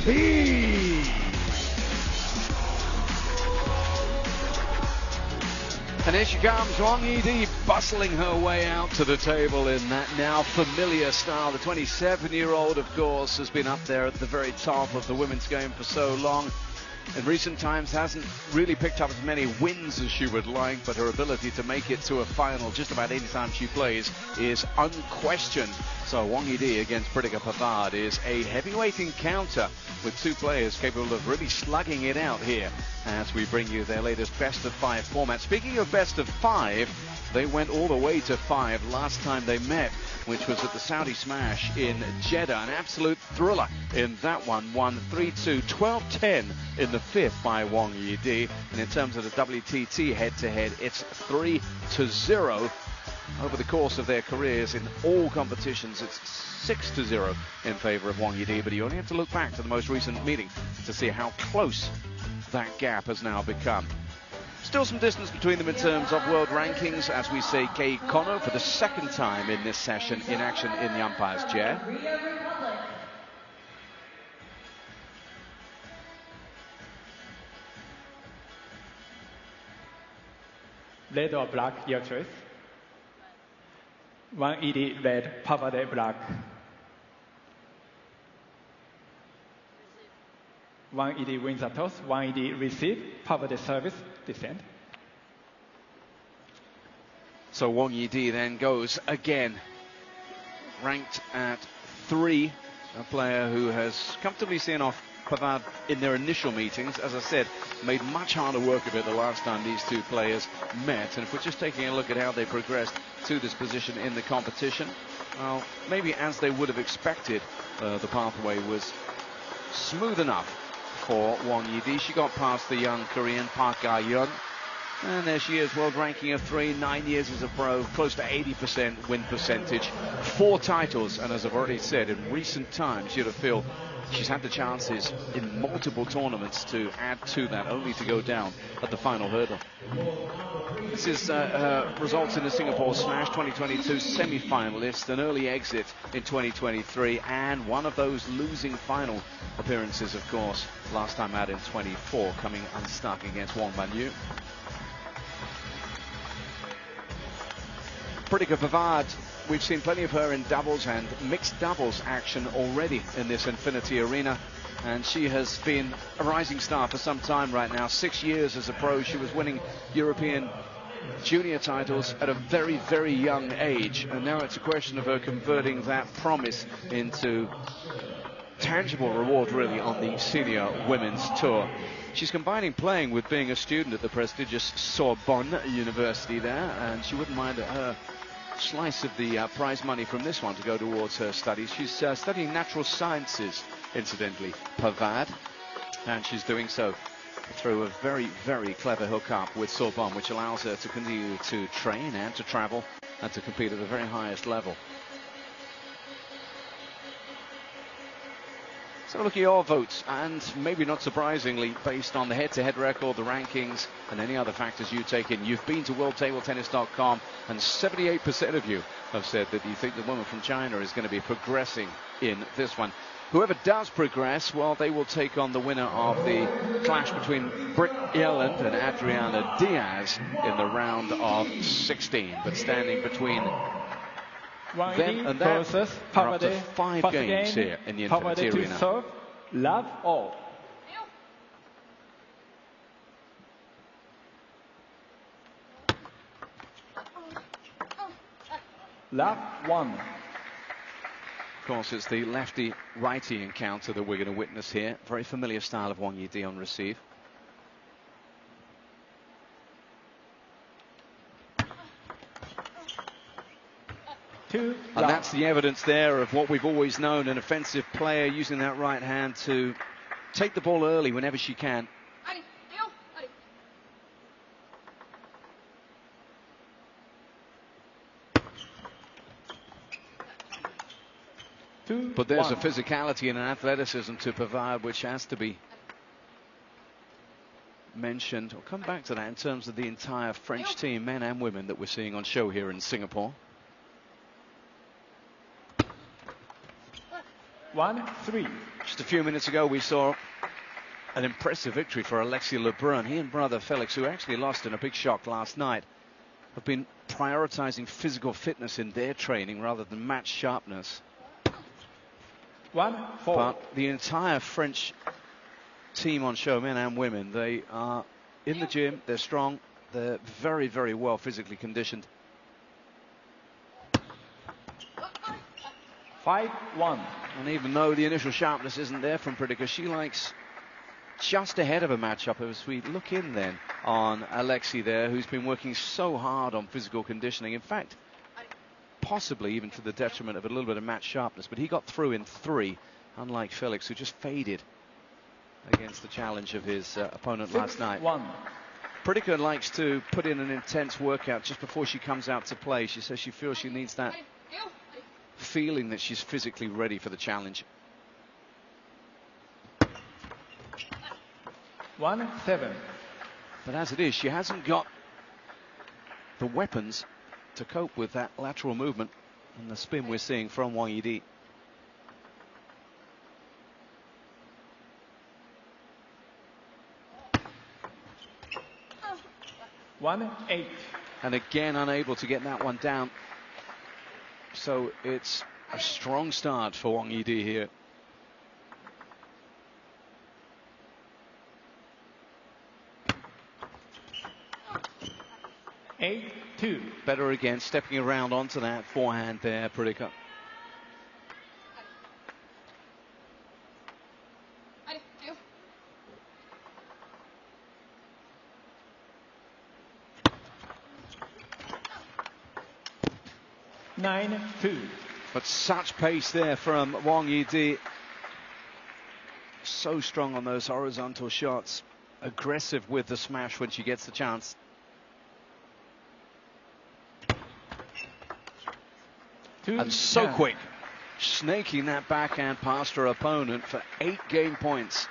T. And here she comes, WANGYIDI, bustling her way out to the table in that now familiar style. The 27-year-old, of course, has been up there at the very top of the women's game for so long. In recent times hasn't really picked up as many wins as she would like, but her ability to make it to a final just about any time she plays is unquestioned. So WANGYIDI against PRITHIKA Pavade is a heavyweight encounter with two players capable of really slugging it out here as we bring you their latest best of 5 format. Speaking of best of 5, they went all the way to 5 last time they met, which was at the Saudi Smash in Jeddah. An absolute thriller in that one. Won 3-2, 12-10 in the 5th by WANGYIDI. And in terms of the WTT head-to-head, it's 3-0. Over the course of their careers in all competitions, it's 6-0 in favor of WANGYIDI. But you only have to look back to the most recent meeting to see how close that gap has now become. Still some distance between them in terms of world rankings, as we say Kei Kono for the second time in this session in action in the umpire's chair. Red or black, your choice. WANGYIDI red, Pavade black. WANGYIDI wins the toss, WANGYIDI receive, Pavade service, descend. So WANGYIDI then goes again, ranked at 3, a player who has comfortably seen off Pavade in their initial meetings. As I said, made much harder work of it the last time these two players met. And if we're just taking a look at how they progressed to this position in the competition, well, maybe as they would have expected, the pathway was smooth enough for WANGYIDI. She got past the young Korean Park Ga-yeon, and there she is, world ranking of 3, 9 years as a pro, close to 80% win percentage, 4 titles, and as I've already said, in recent times you'd feel she's had the chances in multiple tournaments to add to that, only to go down at the final hurdle. This is results in the Singapore Smash 2022 semi-finalist, an early exit in 2023, and one of those losing final appearances, of course, last time out in 24, coming unstuck against Wong Man-yu. PRITHIKA Pavade, we've seen plenty of her in doubles and mixed doubles action already in this Infinity Arena, and she has been a rising star for some time right now. 6 years as a pro. She was winning European junior titles at a very, very young age, and now it's a question of her converting that promise into tangible reward really on the senior women's tour. She's combining playing with being a student at the prestigious Sorbonne University there, and she wouldn't mind a slice of the prize money from this one to go towards her studies. She's studying natural sciences, incidentally, Pavade, and she's doing so through a very, very clever hookup with Sorbonne, which allows her to continue to train and to travel and to compete at the very highest level. So look at your votes, and maybe not surprisingly, based on the head-to-head record, the rankings, and any other factors you take in, you've been to worldtabletennis.com, and 78% of you have said that you think the woman from China is going to be progressing in this one. Whoever does progress, well, they will take on the winner of the clash between Britt Yelland and Adriana Diaz in the round of 16. But standing between them and that, versus are up to Pavade, 5 games here in the Infinity Pavade Arena. to serve, love all. Love 1. Of course, it's the lefty-righty encounter that we're going to witness here. Very familiar style of WANGYIDI on receive. And that's the evidence there of what we've always known, an offensive player using that right hand to take the ball early whenever she can. But there's a physicality and an athleticism to Pavade which has to be mentioned. We'll come back to that in terms of the entire French team, men and women, that we're seeing on show here in Singapore. 1-3. Just a few minutes ago, we saw an impressive victory for Alexis Lebrun. He and brother Felix, who actually lost in a big shock last night, have been prioritizing physical fitness in their training rather than match sharpness. 1-4. But the entire French team on show, men and women, they are in the gym, they're strong, they're very, very well physically conditioned. 5-1. And even though the initial sharpness isn't there from Pritika, she likes just ahead of a matchup as we look in then on Alexis there, who's been working so hard on physical conditioning. In fact, possibly even to the detriment of a little bit of match sharpness, but he got through in 3, unlike Felix, who just faded against the challenge of his opponent last night. 1. Pritika likes to put in an intense workout just before she comes out to play. She says she feels she needs that feeling that she's physically ready for the challenge. 1-7. But as it is, she hasn't got the weapons to cope with that lateral movement and the spin we're seeing from Wang Yidi. 1-8. And again, unable to get that one down. So it's a strong start for Wang Yidi here. 8-2. Better again, stepping around onto that forehand there, Pritika. But such pace there from Wang Yidi. So strong on those horizontal shots. Aggressive with the smash when she gets the chance. And so quick, snaking that backhand past her opponent for 8 game points.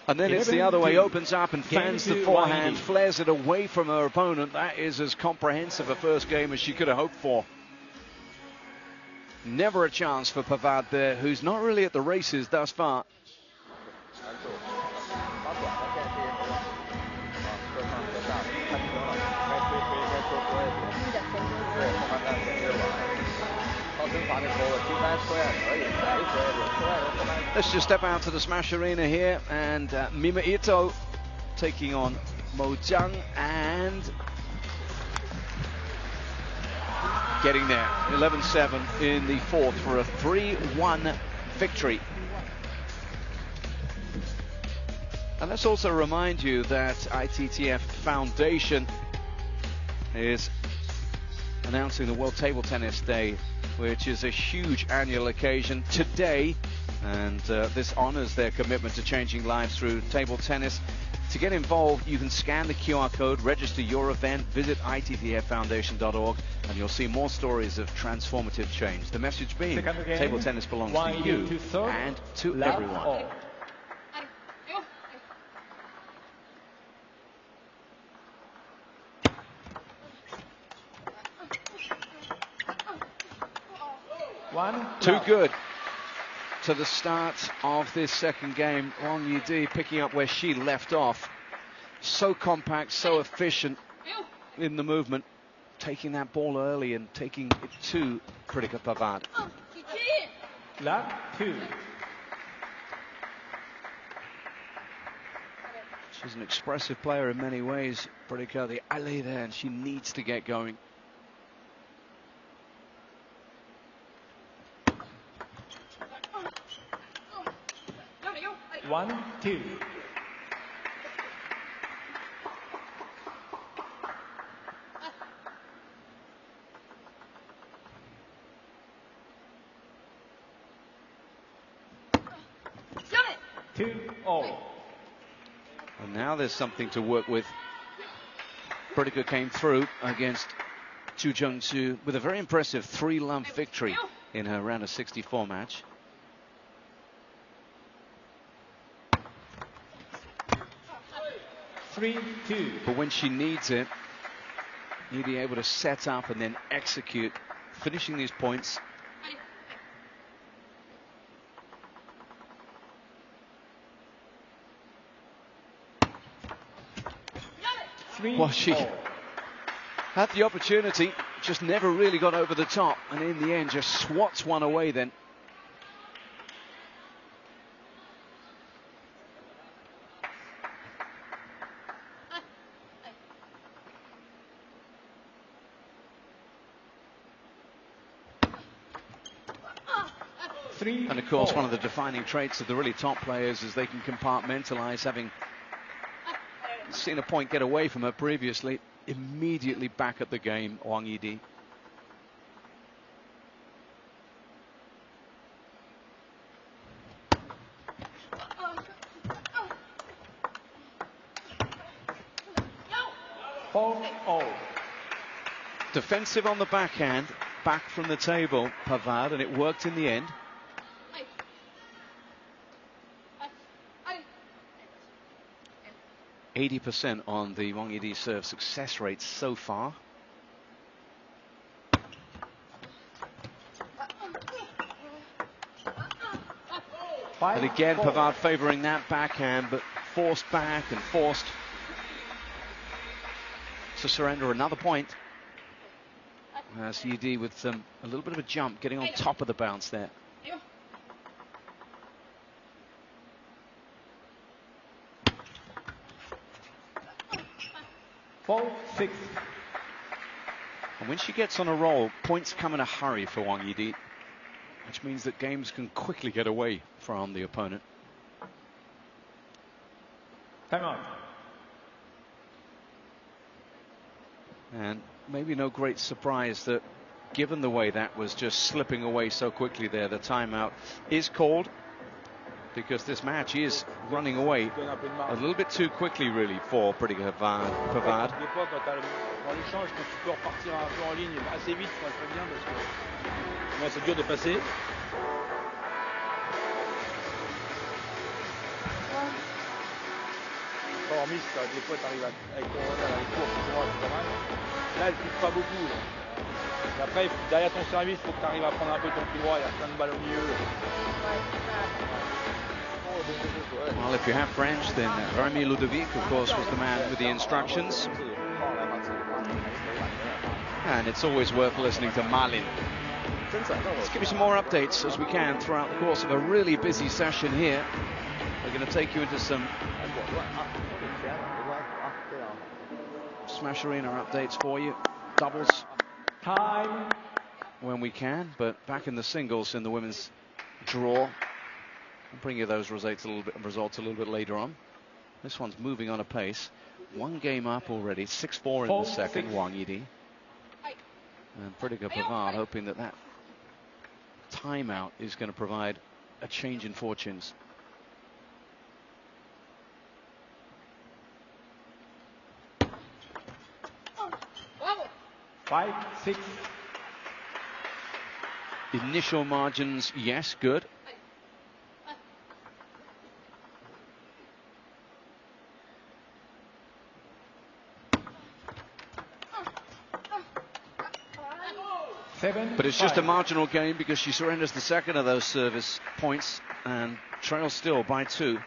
And then it's the other way, opens up and fans the forehand, flares it away from her opponent. That is as comprehensive a first game as she could have hoped for. Never a chance for Pavade there, who's not really at the races thus far. Let's just step out to the Smash Arena here, and Mima Ito taking on Mo Zhang, and getting there. 11-7 in the 4th for a 3-1 victory. And let's also remind you that ITTF Foundation is announcing the World Table Tennis Day, which is a huge annual occasion today, and this honors their commitment to changing lives through table tennis. To get involved, you can scan the QR code, register your event, visit ittffoundation.org, and you'll see more stories of transformative change. The message being, table tennis belongs to you and to everyone. Too good to the start of this second game. Wang Yidi picking up where she left off. So compact, so efficient in the movement, taking that ball early and taking it to Pritika Pavade. She's an expressive player in many ways, Pritika. The alley there, and she needs to get going. Two. And now there's something to work with. Pritika came through against Chu Jung-Su with a very impressive 3-lump victory in her round of 64 match. 3-2. But when she needs it, Really able to set up and then execute, finishing these points. Well, she had the opportunity, just never really got over the top, and in the end just swats one away then. And of course, one of the defining traits of the really top players is they can compartmentalize, having seen a point get away from her previously, immediately back at the game, WANGYIDI. Defensive on the backhand, back from the table, Pavade, and it worked in the end. 80% on the WANGYIDI serve success rate so far. And again, Pavade favouring that backhand, but forced back and forced to surrender another point. As Yidi with a little bit of a jump, getting on top of the bounce there. And when she gets on a roll, points come in a hurry for WANGYIDI, which means that games can quickly get away from the opponent. Time out. And maybe no great surprise that, given the way that was just slipping away so quickly there, the timeout is called, because this match is running away a little bit too quickly, really, for PAVADE. Des fois, tu arrives avec ton revers dans les cours, c'est pas mal. Là, elle touche pas beaucoup. Et après, derrière ton service, il faut que tu arrives à prendre un peu ton pied droit. Il y a plein de balles au milieu. Well, if you have French, then Rémi Ludovic, of course, was the man with the instructions. And it's always worth listening to Malin. Let's give you some more updates as we can throughout the course of a really busy session here. We're going to take you into some Smash Arena updates for you. Doubles time when we can, but back in the singles in the women's draw. I'll bring you those results a little bit later on. This one's moving on a pace. One game up already, 6-4 in the second, WANGYIDI. And PAVADE hoping that that timeout is going to provide a change in fortunes. Five, 6. Initial margins, yes, good. But it's just a marginal game because she surrenders the second of those service points and trails still by 2.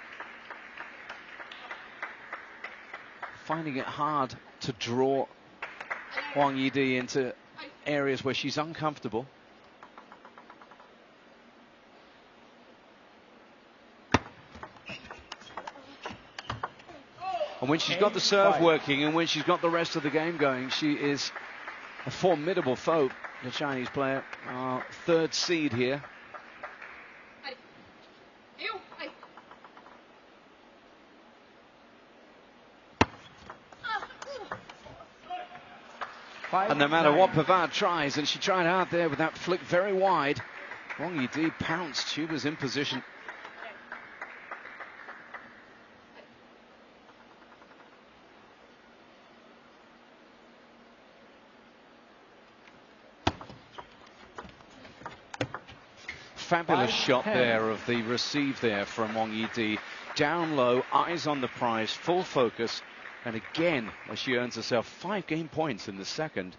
Finding it hard to draw WANGYIDI into areas where she's uncomfortable. And when she's got the serve working and when she's got the rest of the game going, she is a formidable foe, the Chinese player, our 3rd seed here. And no matter what Pavade tries, and she tried out there with that flick very wide, WANGYIDI pounced. She was in position. Fabulous shot there of the receive there from WANGYIDI. Down low, eyes on the prize, full focus, And again, as she earns herself 5 game points in the second,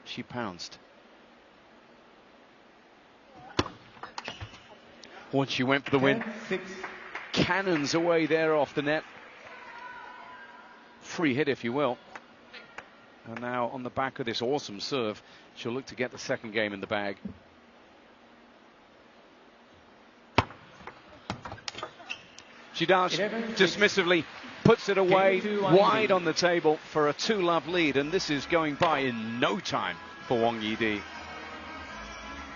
she pounced. Once she went for the win. 10-6. Cannons away there off the net. Free hit, if you will. And now on the back of this awesome serve, she'll look to get the second game in the bag. She does, dismissively puts it away, wide on the table for a 2-love lead, and this is going by in no time for Wang Yidi.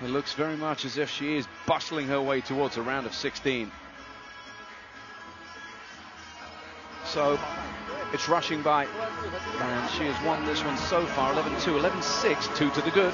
It looks very much as if she is bustling her way towards a round of 16. So it's rushing by, and she has won this one so far, 11-2, 11-6, 2 to the good.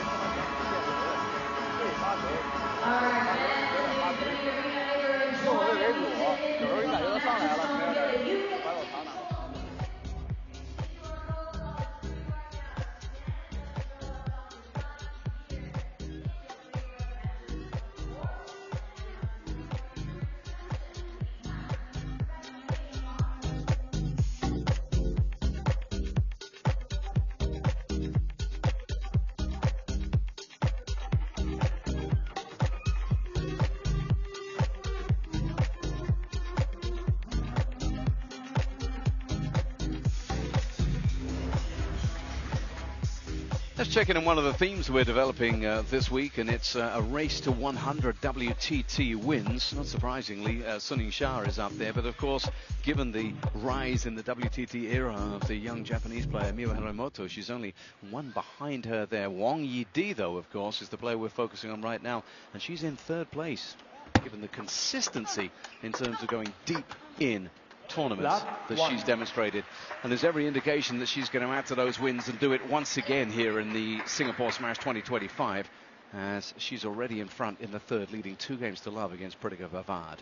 Let's check in on one of the themes we're developing this week, and it's a race to 100 WTT wins. Not surprisingly, Sun Ying-sha is up there, but of course, given the rise in the WTT era of the young Japanese player Miwa Hiromoto, she's only one behind her there. Wang Yidi, though, of course, is the player we're focusing on right now, and she's in 3rd place, given the consistency in terms of going deep in tournaments that she's demonstrated, and there's every indication that she's going to add to those wins and do it once again here in the Singapore Smash 2025, as she's already in front in the 3rd, leading 2 games to love against PAVADE.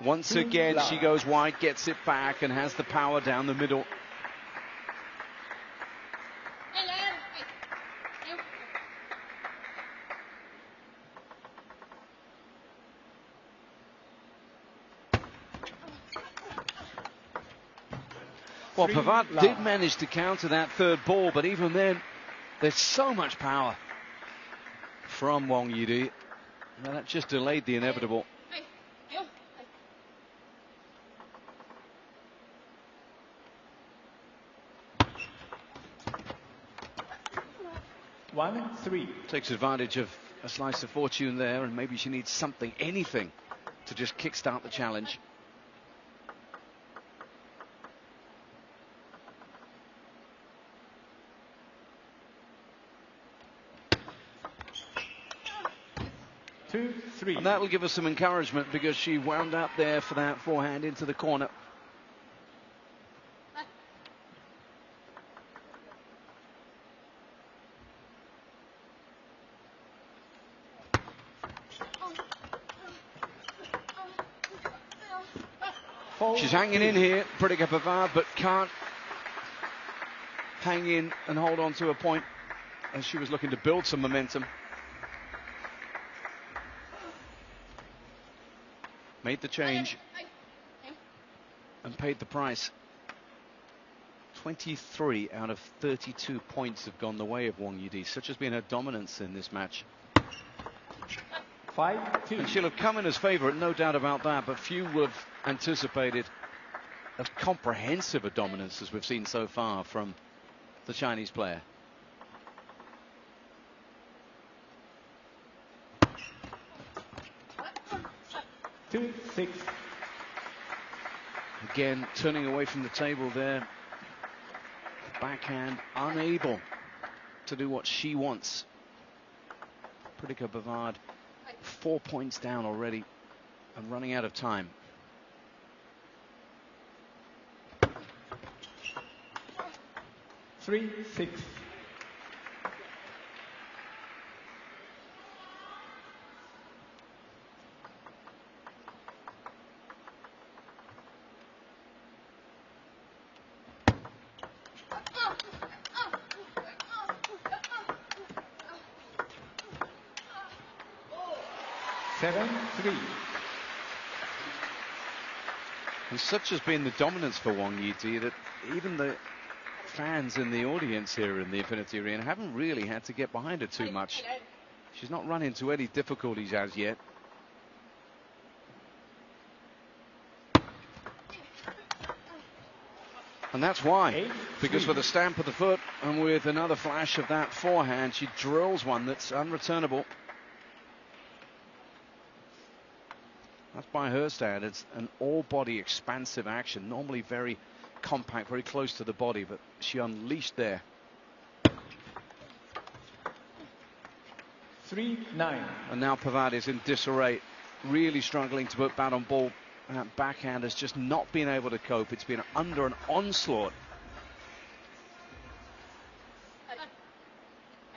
Once again she goes wide, gets it back, and has the power down the middle. Well, PAVADE did manage to counter that 3rd ball, but even then, there's so much power from Wang Yidi. Well, that just delayed the inevitable. One, 3. Takes advantage of a slice of fortune there, and maybe she needs something, anything, to just kickstart the challenge. And that will give us some encouragement, because she wound up there for that forehand into the corner. She's hanging in here, PAVADE, but can't hang in and hold on to a point, as she was looking to build some momentum. Made the change and paid the price. 23 out of 32 points have gone the way of Wang Yidi. Such has been her dominance in this match. 5-2. And she'll have come in as favourite, no doubt about that, but few would have anticipated as comprehensive a dominance as we've seen so far from the Chinese player. Again, turning away from the table there. Backhand, unable to do what she wants. PAVADE 4 points down already and running out of time. Three, 6. And such has been the dominance for WANGYIDI that even the fans in the audience here in the Infinity Arena haven't really had to get behind her too much. She's not run into any difficulties as yet. And that's why, because with a stamp of the foot and with another flash of that forehand, she drills one that's unreturnable. That's by her standards an all-body expansive action, normally very compact, very close to the body, but she unleashed there. 3-9. And now Pavade is in disarray, really struggling to put bat on ball. That backhand has just not been able to cope. It's been under an onslaught.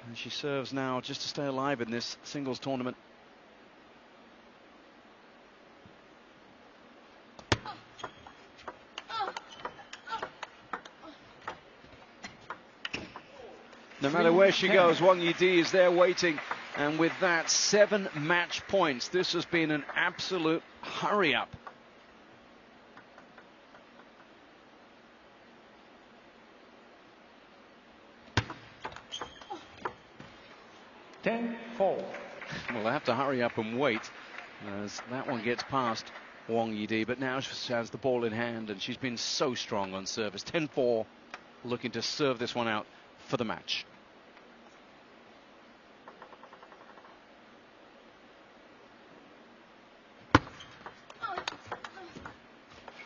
And she serves now just to stay alive in this singles tournament. No matter where she goes, WANGYIDI is there waiting. And with that, 7 match points. This has been an absolute hurry-up. Well, I have to hurry up and wait as that one gets past WANGYIDI, but now she has the ball in hand and she's been so strong on service. 10-4, looking to serve this one out for the match.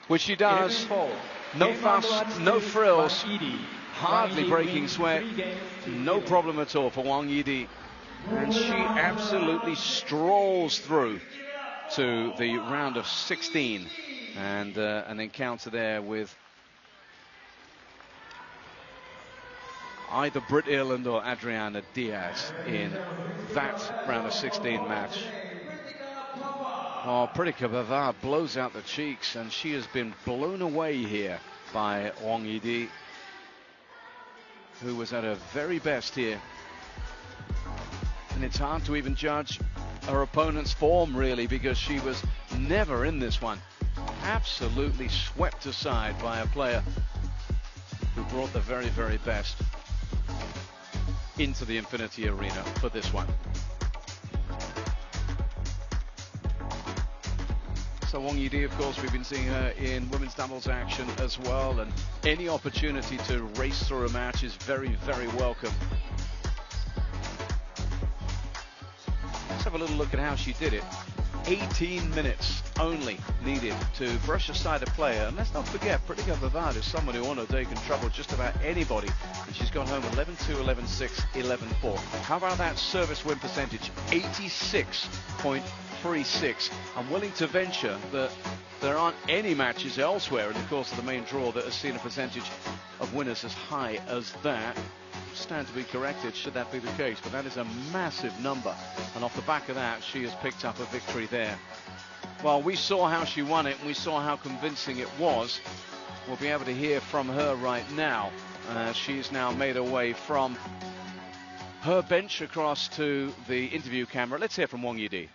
Which she does. No fuss, no frills, hardly breaking sweat, no problem at all for WANGYIDI. And she absolutely strolls through to the round of 16, and an encounter there with either Britt Irland or Adriana Diaz in that round of 16 match. Oh, Pritika Pavade blows out the cheeks, and she has been blown away here by WANGYIDI, who was at her very best here. And it's hard to even judge her opponent's form, really, because she was never in this one. Absolutely swept aside by a player who brought the very, very best into the Infinity Arena for this one. So WANGYIDI, of course, we've been seeing her in women's doubles action as well, and any opportunity to race through a match is very, very welcome. Let's have a little look at how she did it. 18 minutes only needed to brush aside a player. And let's not forget, Pritika Pavade is someone who on her day can trouble just about anybody. And she's gone home 11-2, 11-6, 11-4. How about that service win percentage? 86.36. I'm willing to venture that there aren't any matches elsewhere in the course of the main draw that has seen a percentage of winners as high as that. Stand to be corrected should that be the case, but that is a massive number, and off the back of that she has picked up a victory there. Well, we saw how she won it and we saw how convincing it was. We'll be able to hear from her right now. She's now made her way from her bench across to the interview camera. Let's hear from WANGYIDI.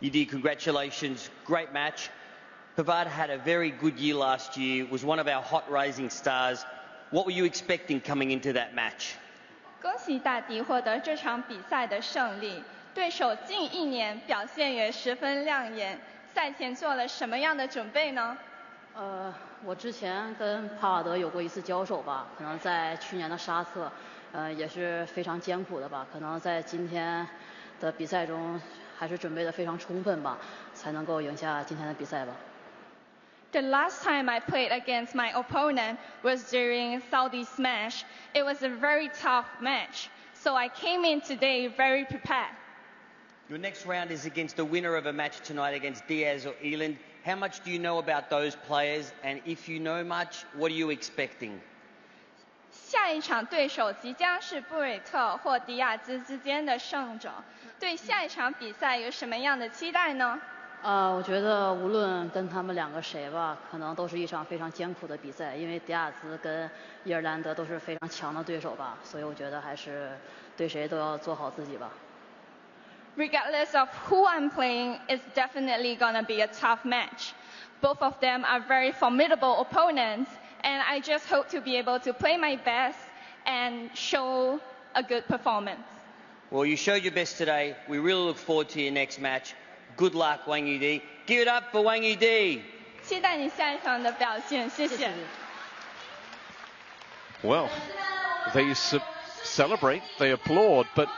YIDI, congratulations, great match. Pavade had a very good year last year, was one of our hot rising stars. What were you expecting coming into that match? 恭喜大迪获得这场比赛的胜利，对手近1年表现也十分亮眼。赛前做了什么样的准备呢？我之前跟帕瓦德有过一次交手吧，可能在去年的沙特，也是非常艰苦的吧。可能在今天的比赛中，还是准备得非常充分吧，才能够赢下今天的比赛吧。 The last time I played against my opponent was during Saudi Smash. It was a very tough match, so I came in today very prepared. Your next round is against the winner of a match tonight against Diaz or Irland. How much do you know about those players? And if you know much, what are you expecting? 下一场对手即将是布瑞特或迪亚兹之间的胜者。对下一场比赛有什么样的期待呢？ 我觉得无论跟他们两个谁吧，可能都是一场非常艰苦的比赛，因为迪亚兹跟伊尔兰德都是非常强的对手吧，所以我觉得还是对谁都要做好自己吧。regardless of who I'm playing, it's definitely gonna be a tough match. Both of them are very formidable opponents, and I just hope to be able to play my best and show a good performance. Well, you showed your best today. We really look forward to your next match. Good luck, Wang Yidi. Give it up for Wang Yidi. 期待你下一场的表现，谢谢。 Well, they celebrate, they applaud, but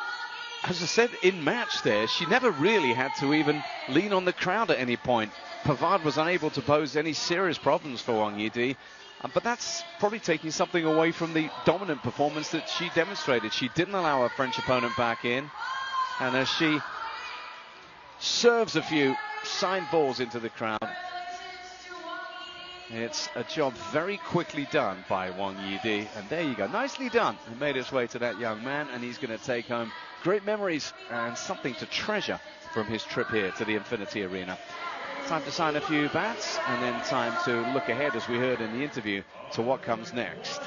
as I said in match there, she never really had to even lean on the crowd at any point. Pavade was unable to pose any serious problems for WANGYIDI, but that's probably taking something away from the dominant performance that she demonstrated. She didn't allow her French opponent back in, and as she serves a few signed balls into the crowd, it's a job very quickly done by WANGYIDI, and there you go, nicely done. He made his way to that young man, and he's going to take home great memories and something to treasure from his trip here to the Infinity Arena. Time to sign a few bats, and then time to look ahead, as we heard in the interview, to what comes next.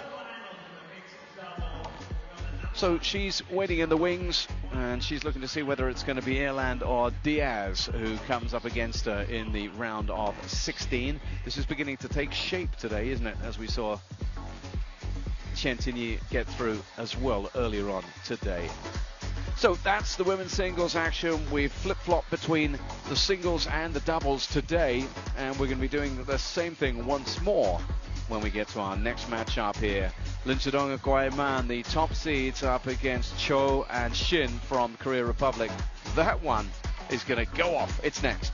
So she's waiting in the wings, and she's looking to see whether it's going to be Erland or Diaz who comes up against her in the round of 16. This is beginning to take shape today, isn't it? As we saw Chen Tinyi get through as well earlier on today. So that's the women's singles action. We've flip-flopped between the singles and the doubles today, and we're going to be doing the same thing once more when we get to our next match up here. Lin Chidong and Guai Man, the top seeds, up against Cho and Shin from Korea Republic. That one is going to go off. It's next.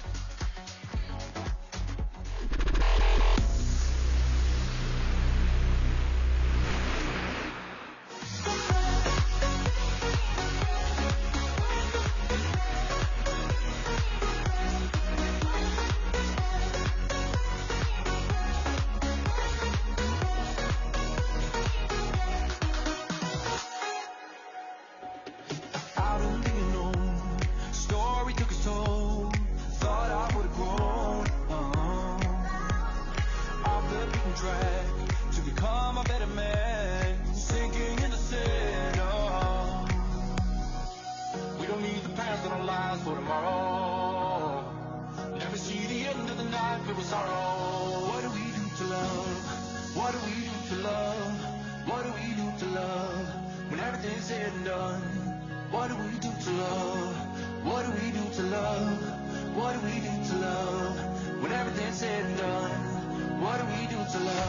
What do we do to love?